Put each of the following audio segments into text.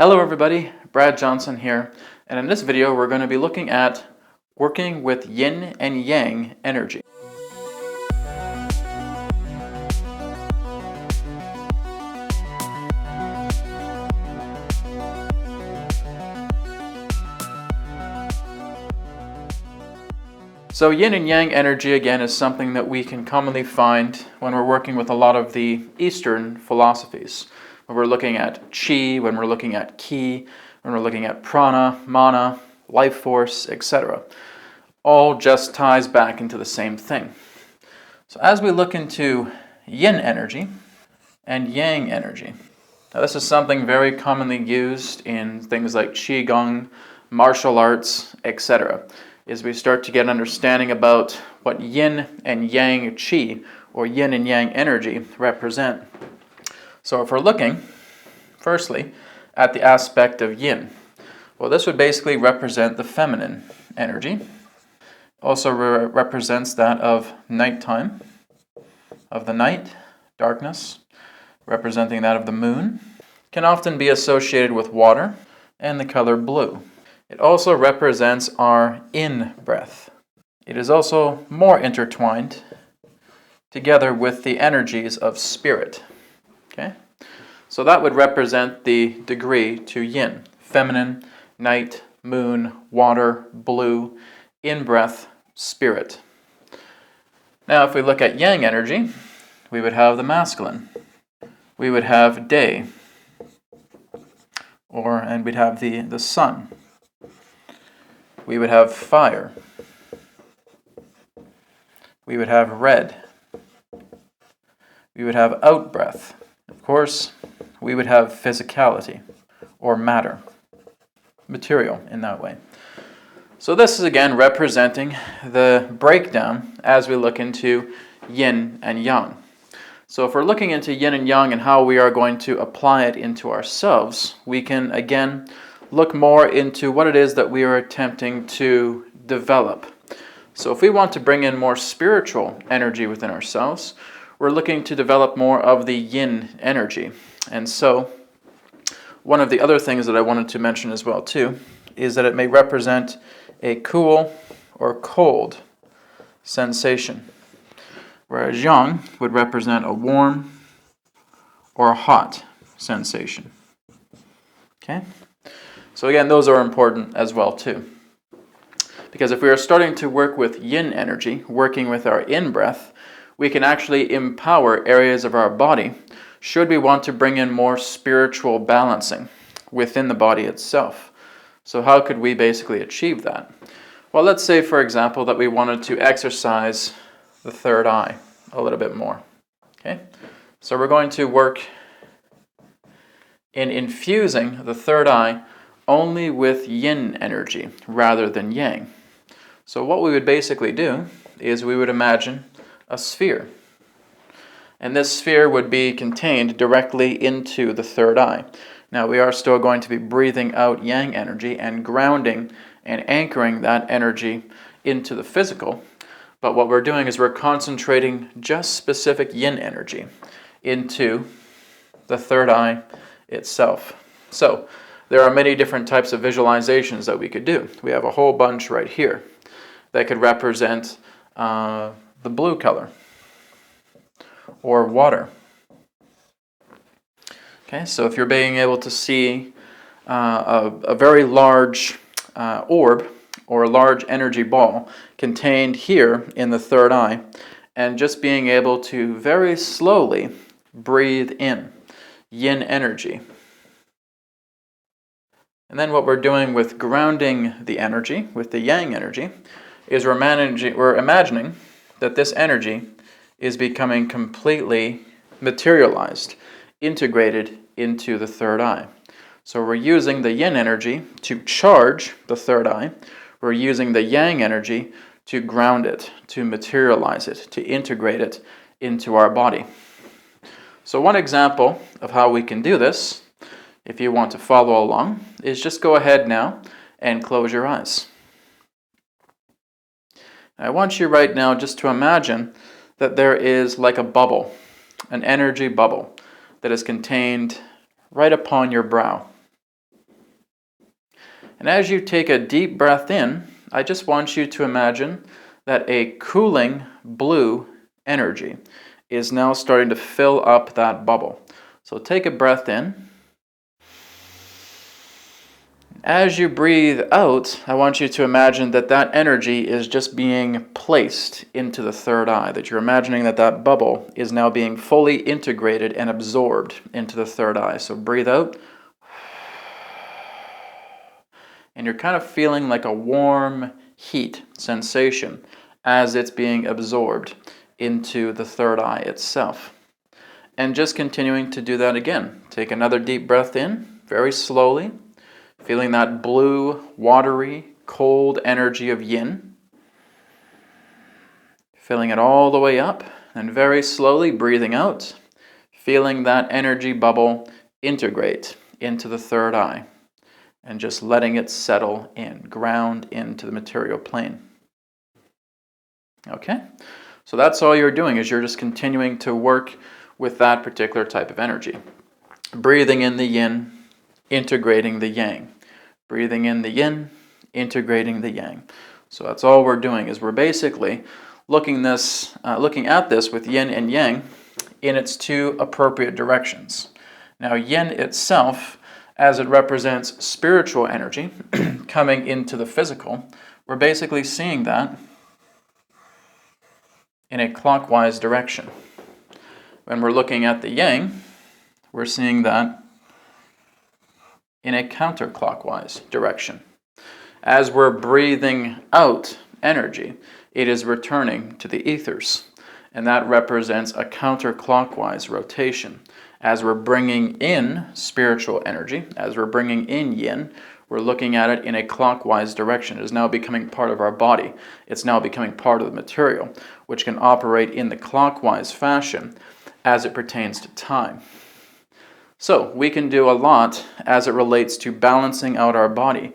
Hello everybody, Brad Johnson here, and in this video we're going to be looking at working with Yin and Yang energy. So Yin and Yang energy again is something that we can commonly find when we're working with a lot of the Eastern philosophies. When we're looking at Qi, when we're looking at Ki, when we're looking at Prana, Mana, life force, etc. All just ties back into the same thing. So as we look into Yin energy and Yang energy, now this is something very commonly used in things like Qigong, martial arts, etc. Is we start to get an understanding about what Yin and Yang Qi, or Yin and Yang energy, represent. So if we're looking, firstly, at the aspect of Yin, well, this would basically represent the feminine energy. Also represents that of nighttime, of the night, darkness, representing that of the moon. Can often be associated with water and the color blue. It also represents our in-breath. It is also more intertwined together with the energies of spirit. Okay? So that would represent the degree to Yin. Feminine, night, moon, water, blue, in-breath, spirit. Now if we look at Yang energy, we would have the masculine. We would have day. And we'd have the sun. We would have fire. We would have red. We would have out-breath. Of course, we would have physicality, or matter, material in that way. So this is again representing the breakdown as we look into Yin and Yang. So if we're looking into Yin and Yang and how we are going to apply it into ourselves, we can again look more into what it is that we are attempting to develop. So if we want to bring in more spiritual energy within ourselves, we're looking to develop more of the Yin energy. And so one of the other things that I wanted to mention as well too is that it may represent a cool or cold sensation, whereas Yang would represent a warm or a hot sensation. Okay? So again, those are important as well too. Because if we are starting to work with Yin energy, working with our in-breath, we can actually empower areas of our body should we want to bring in more spiritual balancing within the body itself. So how could we basically achieve that? Well, let's say, for example, that we wanted to exercise the third eye a little bit more. Okay? So we're going to work in infusing the third eye only with Yin energy rather than Yang. So what we would basically do is we would imagine a sphere. And this sphere would be contained directly into the third eye. Now we are still going to be breathing out Yang energy and grounding and anchoring that energy into the physical. But what we're doing is we're concentrating just specific Yin energy into the third eye itself. So there are many different types of visualizations that we could do. We have a whole bunch right here that could represent the blue color or water. Okay, so if you're being able to see a very large orb or a large energy ball contained here in the third eye, and just being able to very slowly breathe in Yin energy. And then what we're doing with grounding the energy, with the Yang energy, is we're imagining that this energy is becoming completely materialized, integrated into the third eye. So we're using the Yin energy to charge the third eye. We're using the Yang energy to ground it, to materialize it, to integrate it into our body. So one example of how we can do this, if you want to follow along, is just go ahead now and close your eyes. I want you right now just to imagine that there is like a bubble, an energy bubble that is contained right upon your brow. And as you take a deep breath in, I just want you to imagine that a cooling blue energy is now starting to fill up that bubble. So take a breath in. As you breathe out, I want you to imagine that that energy is just being placed into the third eye, that you're imagining that that bubble is now being fully integrated and absorbed into the third eye. So breathe out. And you're kind of feeling like a warm heat sensation as it's being absorbed into the third eye itself. And just continuing to do that again. Take another deep breath in, very slowly. Feeling that blue, watery, cold energy of yin. Filling it all the way up, and very slowly breathing out, feeling that energy bubble integrate into the third eye, and just letting it settle in, ground into the material plane. Okay? So that's all you're doing, is you're just continuing to work with that particular type of energy. Breathing in the yin, integrating the yang. Breathing in the yin, integrating the yang. So that's all we're doing, is we're basically looking at this with yin and yang in its two appropriate directions. Now yin itself, as it represents spiritual energy coming into the physical, we're basically seeing that in a clockwise direction. When we're looking at the yang, we're seeing that in a counterclockwise direction. As we're breathing out energy, it is returning to the ethers, and that represents a counterclockwise rotation. As we're bringing in spiritual energy, as we're bringing in yin, we're looking at it in a clockwise direction. It is now becoming part of our body. It's now becoming part of the material, which can operate in the clockwise fashion as it pertains to time. So we can do a lot as it relates to balancing out our body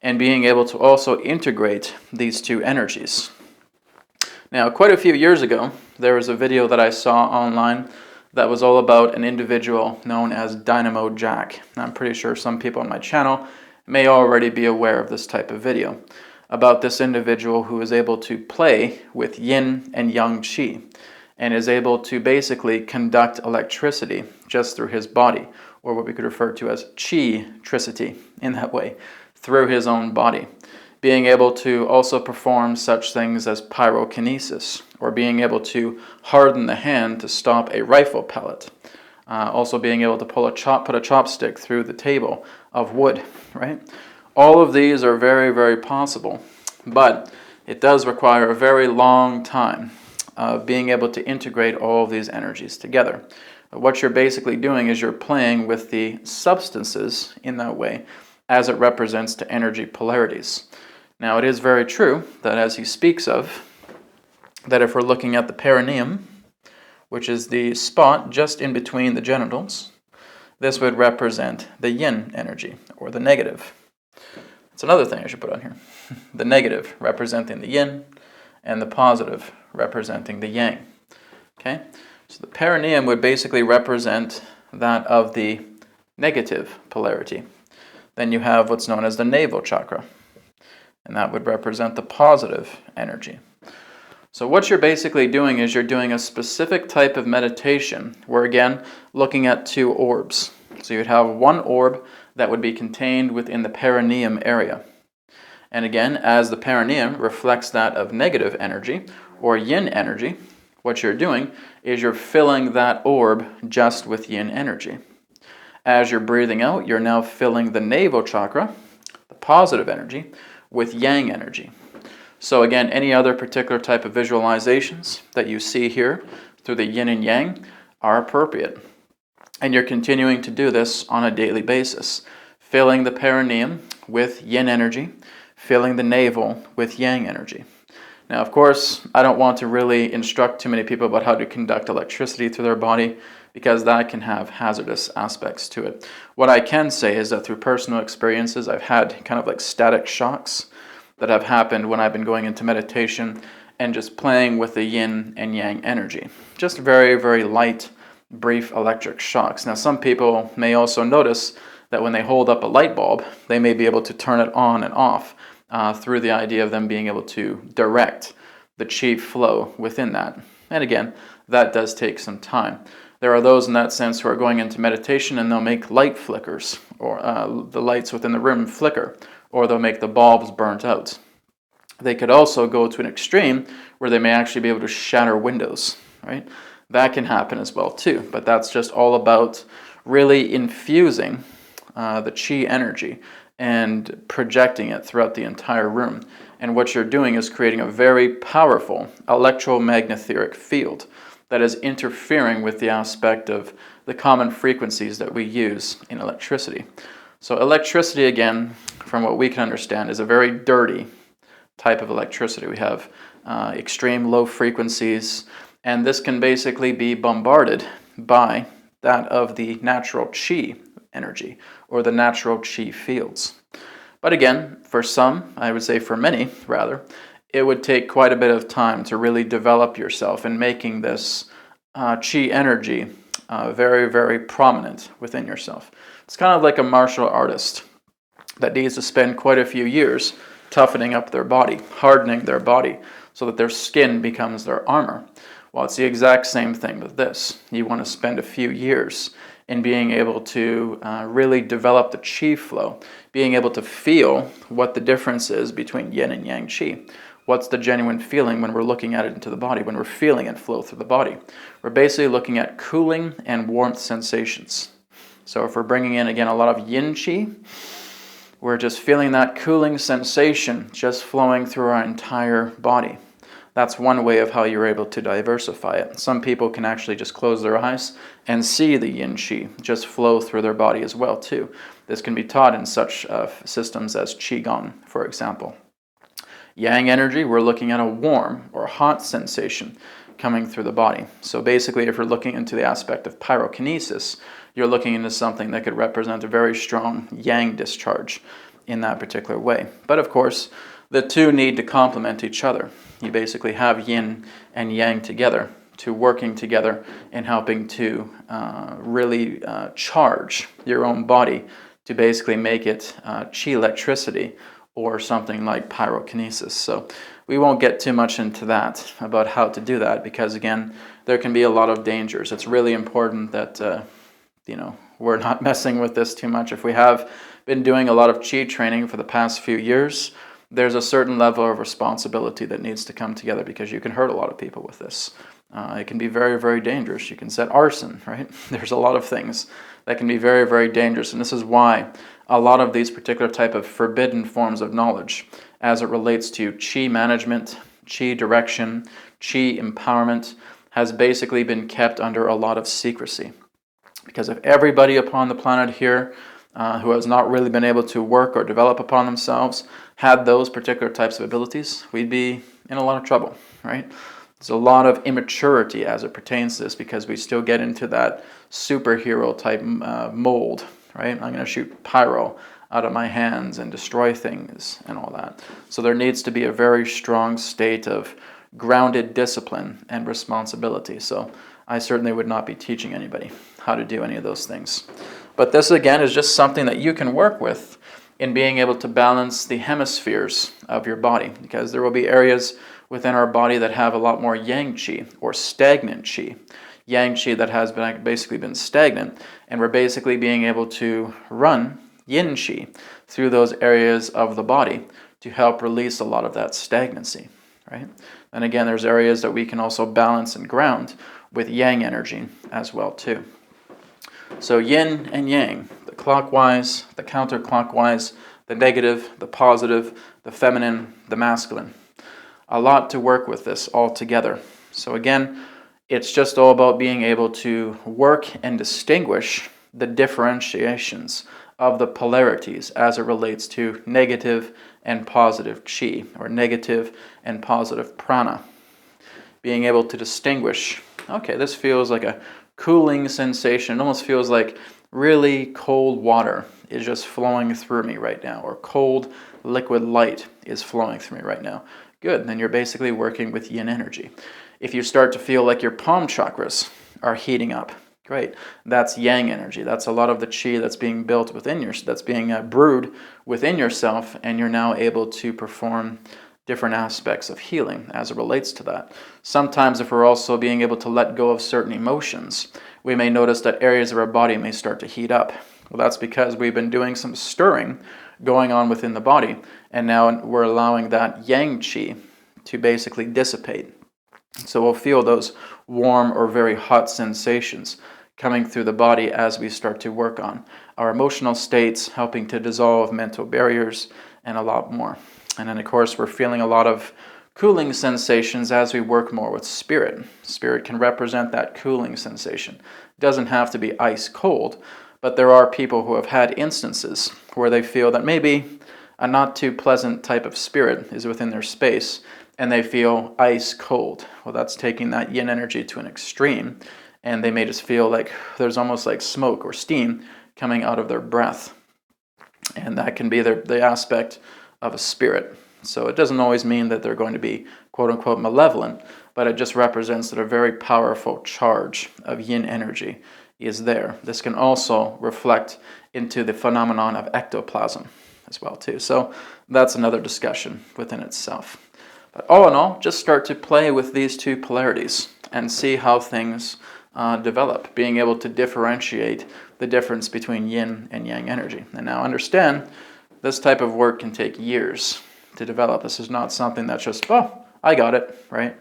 and being able to also integrate these two energies. Now, quite a few years ago, there was a video that I saw online that was all about an individual known as Dynamo Jack. I'm pretty sure some people on my channel may already be aware of this type of video, about this individual who is able to play with yin and yang chi, and is able to basically conduct electricity just through his body, or what we could refer to as chi-tricity in that way, through his own body. Being able to also perform such things as pyrokinesis, or being able to harden the hand to stop a rifle pellet. Also being able to put a chopstick through the table of wood, right? All of these are very, very possible, but it does require a very long time of being able to integrate all of these energies together. What you're basically doing is you're playing with the substances in that way as it represents to energy polarities. Now, it is very true that, as he speaks of, that if we're looking at the perineum, which is the spot just in between the genitals, this would represent the yin energy, or the negative. That's another thing I should put on here. The negative representing the yin, and the positive representing the yang. Okay? So the perineum would basically represent that of the negative polarity. Then you have what's known as the Navel Chakra, and that would represent the positive energy. So what you're basically doing is you're doing a specific type of meditation where, again, looking at two orbs. So you'd have one orb that would be contained within the perineum area. And again, as the perineum reflects that of negative energy or yin energy, what you're doing is you're filling that orb just with yin energy. As you're breathing out, you're now filling the navel chakra, the positive energy, with yang energy. So again, any other particular type of visualizations that you see here through the yin and yang are appropriate. And you're continuing to do this on a daily basis, filling the perineum with yin energy, filling the navel with yang energy. Now, of course, I don't want to really instruct too many people about how to conduct electricity through their body, because that can have hazardous aspects to it. What I can say is that through personal experiences, I've had kind of like static shocks that have happened when I've been going into meditation and just playing with the yin and yang energy. Just very, very light, brief electric shocks. Now, some people may also notice that when they hold up a light bulb, they may be able to turn it on and off through the idea of them being able to direct the chi flow within that. And again, that does take some time. There are those in that sense who are going into meditation and they'll make light flickers, or the lights within the room flicker, or they'll make the bulbs burnt out. They could also go to an extreme where they may actually be able to shatter windows, right? That can happen as well too, but that's just all about really infusing the chi energy and projecting it throughout the entire room. And what you're doing is creating a very powerful electromagnetic field that is interfering with the aspect of the common frequencies that we use in electricity. So electricity, again, from what we can understand, is a very dirty type of electricity. We have extreme low frequencies, and this can basically be bombarded by that of the natural chi energy, or the natural chi fields. But again, for some, I would say for many rather, it would take quite a bit of time to really develop yourself in making this chi energy very, very prominent within yourself. It's kind of like a martial artist that needs to spend quite a few years toughening up their body, hardening their body, so that their skin becomes their armor. Well, it's the exact same thing with this. You want to spend a few years in being able to really develop the chi flow, being able to feel what the difference is between yin and yang chi. What's the genuine feeling when we're looking at it into the body, when we're feeling it flow through the body? We're basically looking at cooling and warmth sensations. So if we're bringing in, again, a lot of yin chi, we're just feeling that cooling sensation just flowing through our entire body. That's one way of how you're able to diversify it. Some people can actually just close their eyes and see the yin chi just flow through their body as well too. This can be taught in such systems as qigong, for example. Yang energy, we're looking at a warm or hot sensation coming through the body. So basically, if you're looking into the aspect of pyrokinesis, you're looking into something that could represent a very strong yang discharge in that particular way. But of course, the two need to complement each other. You basically have yin and yang together, to working together and helping to really charge your own body to basically make it chi electricity or something like pyrokinesis. So we won't get too much into that about how to do that, because again, there can be a lot of dangers. It's really important that we're not messing with this too much. If we have been doing a lot of chi training for the past few years, there's a certain level of responsibility that needs to come together, because you can hurt a lot of people with this. It can be very, very dangerous. You can set arson, right? There's a lot of things that can be very, very dangerous. And this is why a lot of these particular type of forbidden forms of knowledge, as it relates to chi management, chi direction, chi empowerment, has basically been kept under a lot of secrecy. Because if everybody upon the planet here who has not really been able to work or develop upon themselves had those particular types of abilities, we'd be in a lot of trouble, right? There's a lot of immaturity as it pertains to this, because we still get into that superhero type mold, right? I'm going to shoot pyro out of my hands and destroy things and all that. So there needs to be a very strong state of grounded discipline and responsibility. So I certainly would not be teaching anybody how to do any of those things. But this, again, is just something that you can work with in being able to balance the hemispheres of your body, because there will be areas within our body that have a lot more yang chi or stagnant chi. Yang chi that has basically been stagnant, and we're basically being able to run yin chi through those areas of the body to help release a lot of that stagnancy, right? And again, there's areas that we can also balance and ground with yang energy as well too. So yin and yang, the clockwise, the counterclockwise, the negative, the positive, the feminine, the masculine. A lot to work with this all together. So again, it's just all about being able to work and distinguish the differentiations of the polarities as it relates to negative and positive chi, or negative and positive prana. Being able to distinguish, okay, this feels like a cooling sensation. It almost feels like really cold water is just flowing through me right now, or cold liquid light is flowing through me right now. Good, then you're basically working with yin energy. If you start to feel like your palm chakras are heating up, Great. That's yang energy. That's a lot of the chi that's being built within that's being brewed within yourself, and you're now able to perform different aspects of healing as it relates to that. Sometimes if we're also being able to let go of certain emotions, we may notice that areas of our body may start to heat up. Well, that's because we've been doing some stirring going on within the body, and now we're allowing that yang chi to basically dissipate. So we'll feel those warm or very hot sensations coming through the body as we start to work on our emotional states, helping to dissolve mental barriers, and a lot more. And then, of course, we're feeling a lot of cooling sensations as we work more with spirit. Spirit can represent that cooling sensation. It doesn't have to be ice cold, but there are people who have had instances where they feel that maybe a not too pleasant type of spirit is within their space, and they feel ice cold. Well, that's taking that yin energy to an extreme, and they may just feel like there's almost like smoke or steam coming out of their breath. And that can be the aspect of a spirit. So it doesn't always mean that they're going to be quote-unquote malevolent, but it just represents that a very powerful charge of yin energy is there. This can also reflect into the phenomenon of ectoplasm as well too. So that's another discussion within itself. But all in all, just start to play with these two polarities and see how things develop, being able to differentiate the difference between yin and yang energy. And now understand, this type of work can take years to develop. This is not something that's just, oh, I got it, right?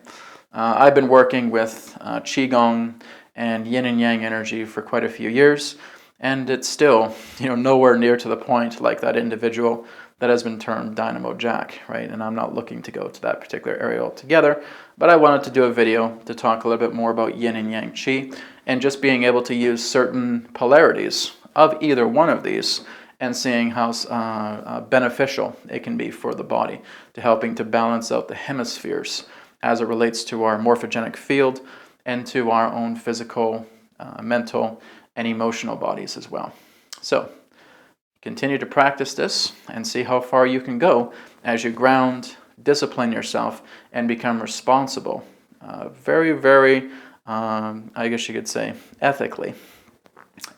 I've been working with Qigong and Yin and Yang energy for quite a few years, and it's still, nowhere near to the point like that individual that has been termed Dynamo Jack, right? And I'm not looking to go to that particular area altogether, but I wanted to do a video to talk a little bit more about Yin and Yang Qi, and just being able to use certain polarities of either one of these and seeing how beneficial it can be for the body, to helping to balance out the hemispheres as it relates to our morphogenic field and to our own physical, mental, and emotional bodies as well. So continue to practice this and see how far you can go as you ground, discipline yourself, and become responsible. Very, very, I guess you could say, ethically,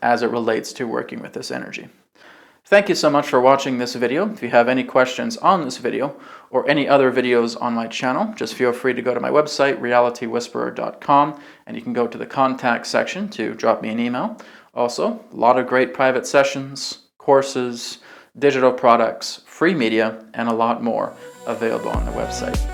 as it relates to working with this energy. Thank you so much for watching this video. If you have any questions on this video or any other videos on my channel, just feel free to go to my website, realitywhisperer.com, and you can go to the contact section to drop me an email. Also, a lot of great private sessions, courses, digital products, free media, and a lot more available on the website.